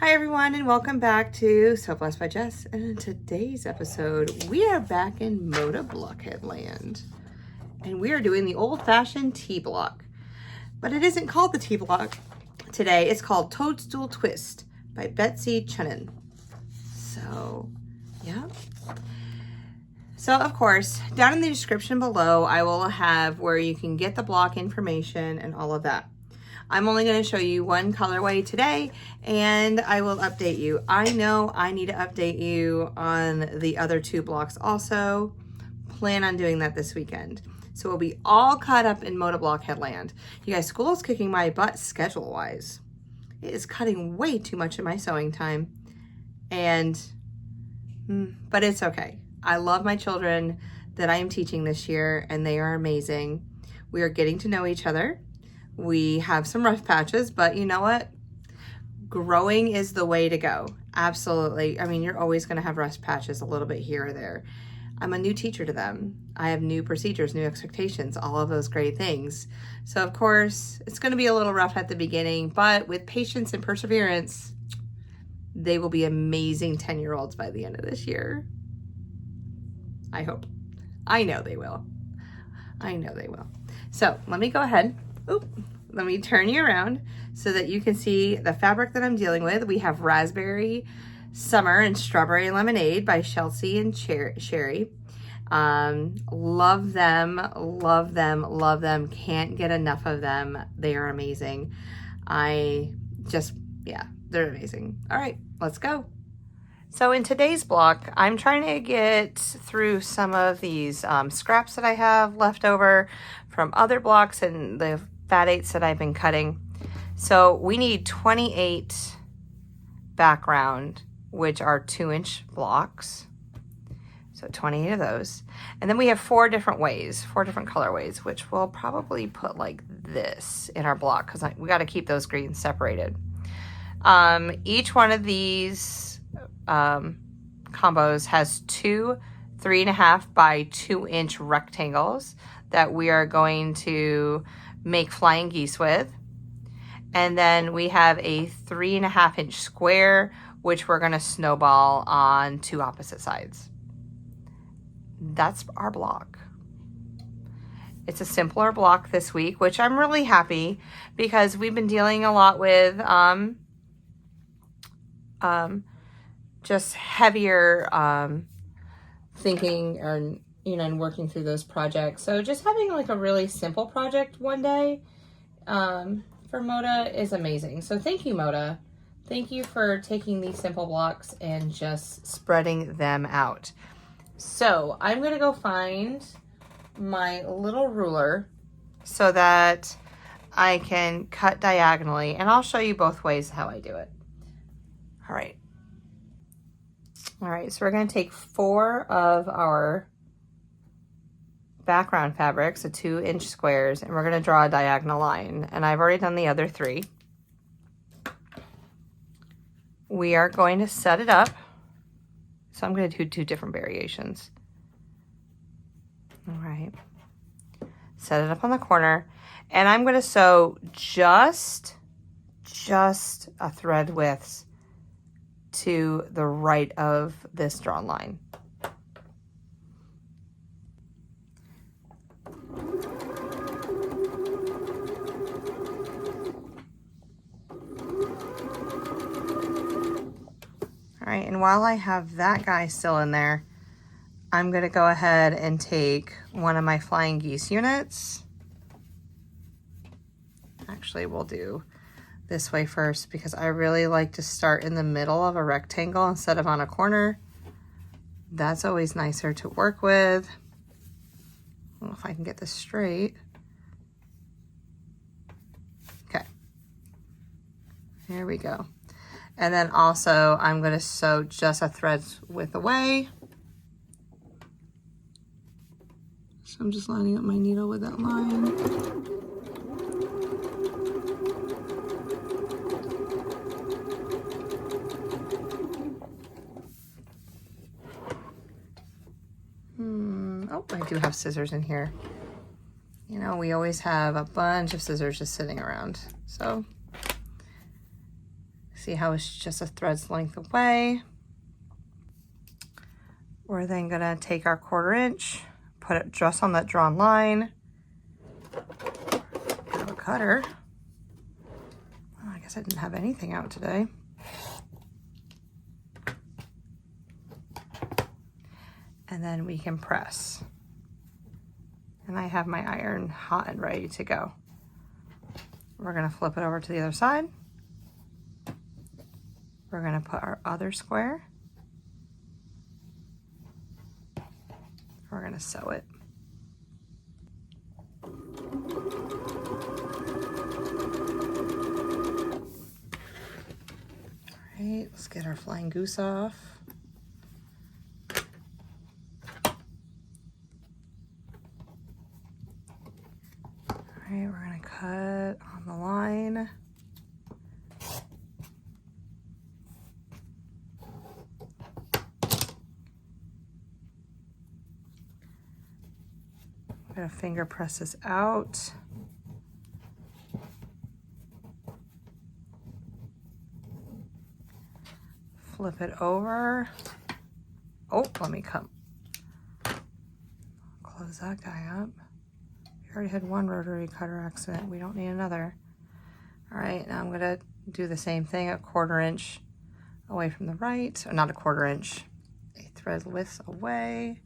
Hi everyone, and welcome back to So Blessed by Jess. And in today's episode, we are back in Moda Blockhead land. And we are doing the old-fashioned T-block. But it isn't called the T-block today. It's called Toadstool Twist by Betsy Chunin. So, yeah. So, of course, down in the description below, I will have where you can get the block information and all of that. I'm only going to show you one colorway today, and I will update you. I know I need to update you on the other two blocks also. Plan on doing that this weekend. So we'll be all caught up in Moda Blockhead land. You guys, school is kicking my butt schedule-wise. It is cutting way too much of my sewing time. But it's okay. I love my children that I am teaching this year, and they are amazing. We are getting to know each other. We have some rough patches, but you know what? Growing is the way to go. Absolutely. I mean, you're always going to have rough patches a little bit here or there. I'm a new teacher to them. I have new procedures, new expectations, all of those great things. So of course, it's going to be a little rough at the beginning, but with patience and perseverance, they will be amazing 10-year-olds by the end of this year. I hope. I know they will. I know they will. So let me go ahead. Let me turn you around so that you can see the fabric that I'm dealing with. We have Raspberry Summer and Strawberry Lemonade by Chelsea and Sherry. Love them, love them, love them. Can't get enough of them. They are amazing. Yeah, they're amazing. All right, let's go. So in today's block, I'm trying to get through some of these scraps that I have left over from other blocks and the fat eights that I've been cutting. So we need 28 background, which are 2-inch blocks. So 28 of those. And then we have 4 different colorways, which we'll probably put like this in our block because we got to keep those greens separated. Each one of these combos has 2 3.5 by 2-inch rectangles that we are going to make flying geese with. And then we have a 3.5-inch square, which we're going to snowball on 2 opposite sides. That's our block. It's a simpler block this week, which I'm really happy because we've been dealing a lot with just heavier thinking and working through those projects. So just having like a really simple project one day for Moda is amazing. So thank you, Moda. Thank you for taking these simple blocks and just spreading them out. So I'm going to go find my little ruler so that I can cut diagonally, and I'll show you both ways how I do it. All right. All right, so we're going to take 4 of our background fabrics, so 2-inch squares, and we're going to draw a diagonal line. And I've already done the other 3. We are going to set it up. So I'm going to do 2 different variations. All right. Set it up on the corner. And I'm going to sew just a thread width to the right of this drawn line. All right, and while I have that guy still in there, I'm going to go ahead and take one of my flying geese units. Actually, we'll do this way first because I really like to start in the middle of a rectangle instead of on a corner. That's always nicer to work with. I don't know if I can get this straight. Okay. There we go. And then also I'm going to sew just a thread width away. So I'm just lining up my needle with that line. Oh, I do have scissors in here. You know, we always have a bunch of scissors just sitting around. So See how it's just a thread's length away. We're then gonna take our 1/4 inch, put it just on that drawn line. Have a cutter. Oh, I guess I didn't have anything out today. And then we can press. And I have my iron hot and ready to go. We're gonna flip it over to the other side. We're gonna put our other square. We're gonna sew it. All right, let's get our flying goose off. All right, we're gonna cut on the line. I'm gonna finger press this out. Flip it over. Oh, let me come. Close that guy up. We already had one rotary cutter accident. We don't need another. All right, now I'm gonna do the same thing, a 1/4 inch away from the right, or not a 1/4 inch, a thread width away.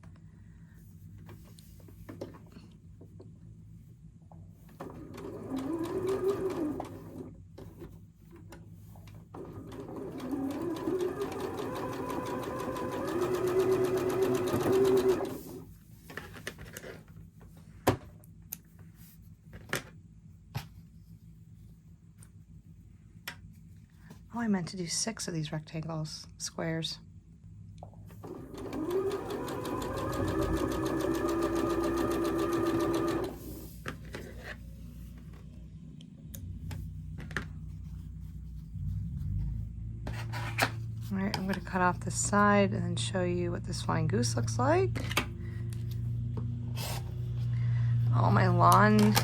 Oh, I meant to do 6 of these rectangles, squares. All right, I'm going to cut off this side and then show you what this flying goose looks like. Oh, my lawn,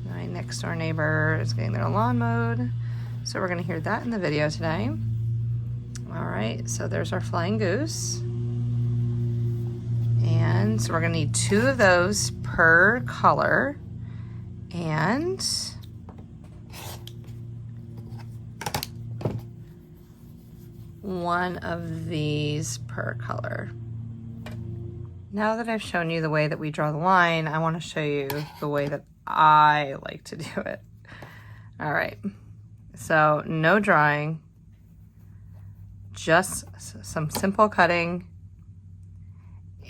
my next door neighbor is getting their lawn mowed. So we're gonna hear that in the video today. All right, so there's our flying goose. And so we're gonna need 2 of those per color. And one of these per color. Now that I've shown you the way that we draw the line, I wanna show you the way that I like to do it. All right. So no drawing, just some simple cutting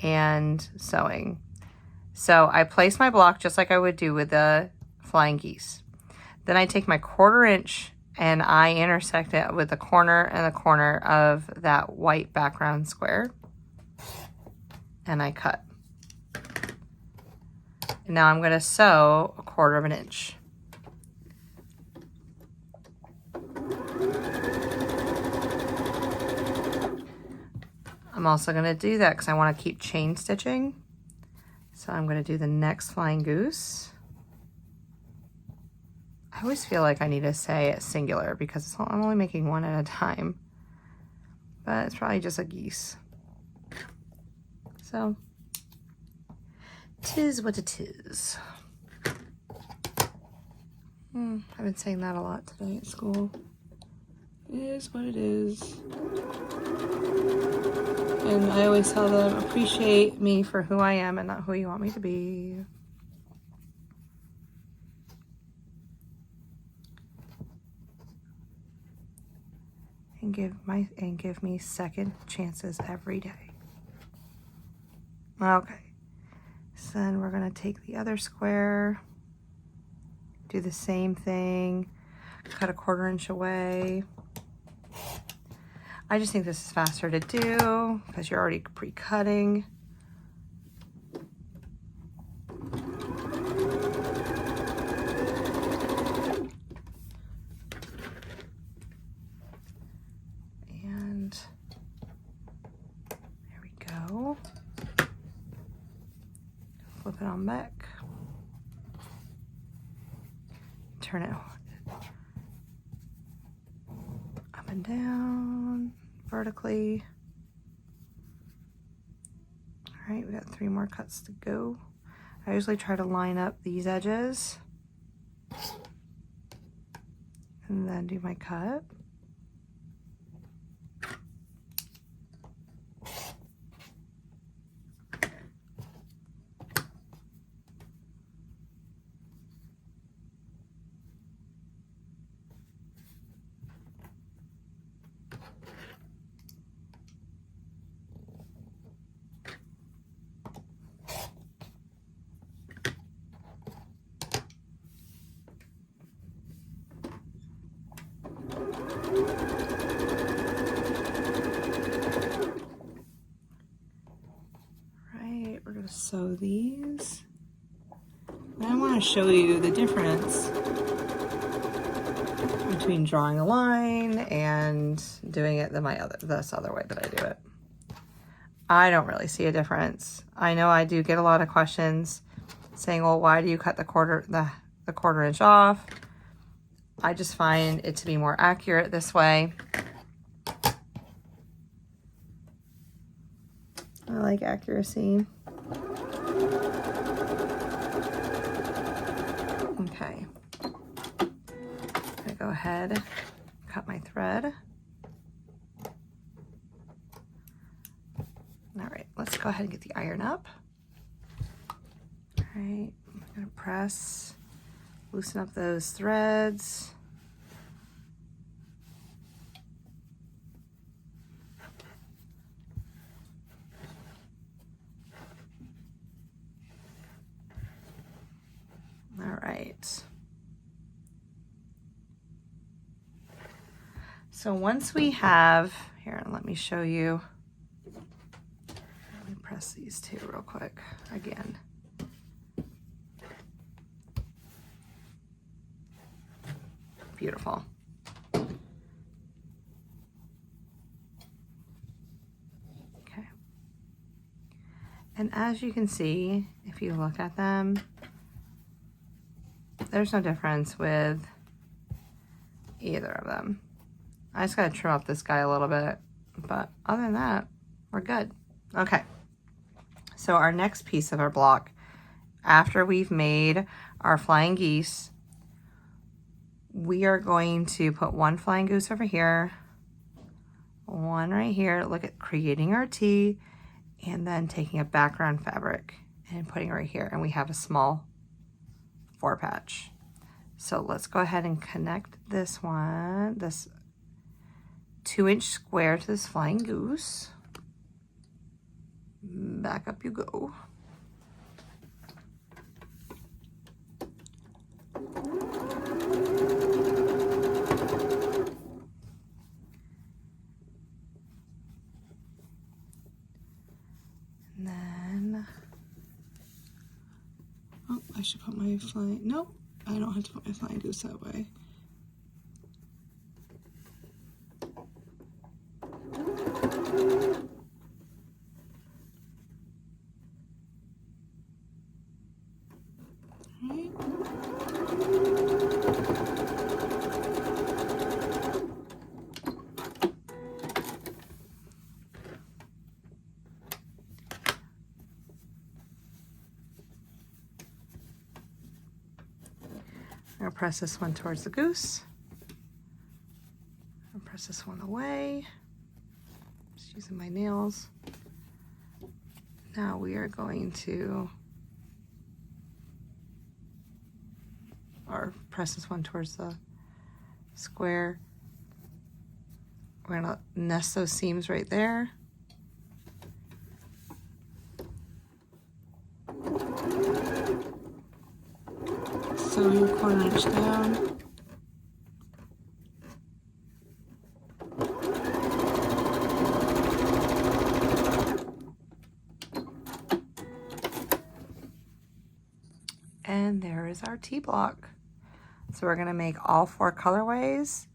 and sewing. So I place my block just like I would do with the flying geese. Then I take my 1/4 inch and I intersect it with the corner and the corner of that white background square. And I cut. And now I'm gonna sew a 1/4 inch. I'm also going to do that because I want to keep chain stitching. So I'm going to do the next flying goose. I always feel like I need to say it singular because I'm only making one at a time. But it's probably just a geese. So, 'tis what it is. I've been saying that a lot today at school. It is what it is. And I always tell them, appreciate me for who I am and not who you want me to be. And give me second chances every day. Okay. So then we're gonna take the other square, do the same thing, cut a 1/4 inch away. I just think this is faster to do because you're already pre-cutting. And there we go. Flip it on back. Turn it on. and down vertically. All right, we got 3 more cuts to go. I usually try to line up these edges and then do my cut. We're going to sew these. And I want to show you the difference between drawing a line and doing it this other way that I do it. I don't really see a difference. I know I do get a lot of questions saying, well, why do you cut the quarter inch off? I just find it to be more accurate this way. I like accuracy. Okay, I'm gonna go ahead, cut my thread. All right, let's go ahead and get the iron up. All right, I'm gonna press, loosen up those threads. All right. So once we have, here, let me show you. Let me press these two real quick again. Beautiful. Okay. And as you can see, if you look at them, there's no difference with either of them. I just gotta trim up this guy a little bit, but other than that, we're good. Okay, so our next piece of our block, after we've made our flying geese, we are going to put 1 flying goose over here, 1 right here. Look at creating our T, and then taking a background fabric and putting it right here, and we have a small 4 patch. So let's go ahead and connect this one, this 2-inch square to this flying goose. Back up you go. And then, oh, I should put my flying, nope, I don't have to put my flying goose that way. I'm gonna press this one towards the goose. I'll press this one away. Just using my nails. Now we are going to, or press this one towards the square. We're gonna nest those seams right there. Sew your 1/4 inch down. And there is our T block. So we're gonna make all 4 colorways,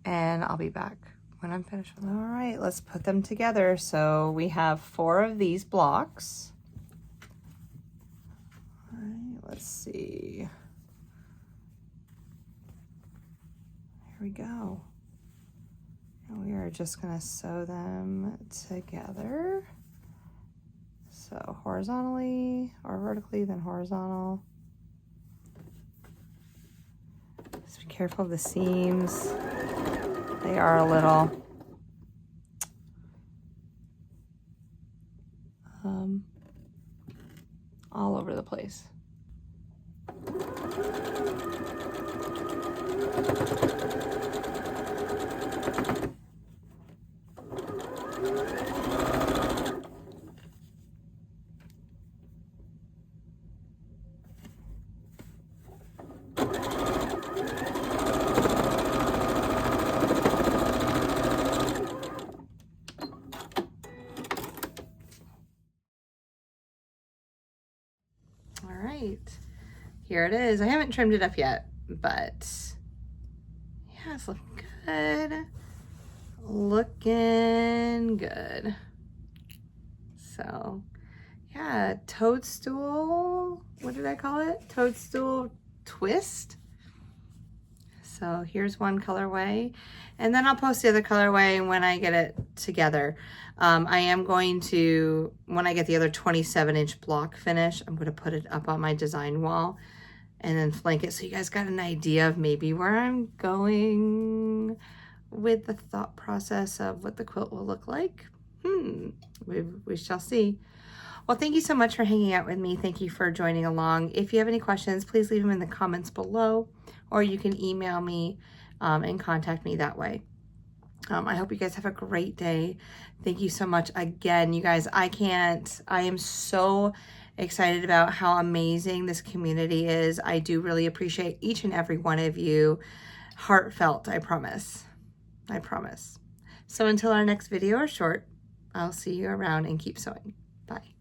and I'll be back when I'm finished with them. All right, let's put them together. So we have 4 of these blocks. All right, let's see. Here we go. And we are just gonna sew them together. So horizontally or vertically, then horizontal. Just be careful of the seams. They are a little all over the place. All right, here it is. I haven't trimmed it up yet, but yeah, it's looking good. Looking good. So yeah, Toadstool, what did I call it? Toadstool twist. So here's one colorway, and then I'll post the other colorway when I get it together. I am going to, when I get the other 27-inch block finish, I'm going to put it up on my design wall and then flank it so you guys got an idea of maybe where I'm going with the thought process of what the quilt will look like. We shall see. Well, thank you so much for hanging out with me. Thank you for joining along. If you have any questions, please leave them in the comments below, or you can email me and contact me that way. I hope you guys have a great day. Thank you so much again, you guys. I am so excited about how amazing this community is. I do really appreciate each and every one of you. Heartfelt, I promise. I promise. So until our next video or short, I'll see you around and keep sewing. Bye.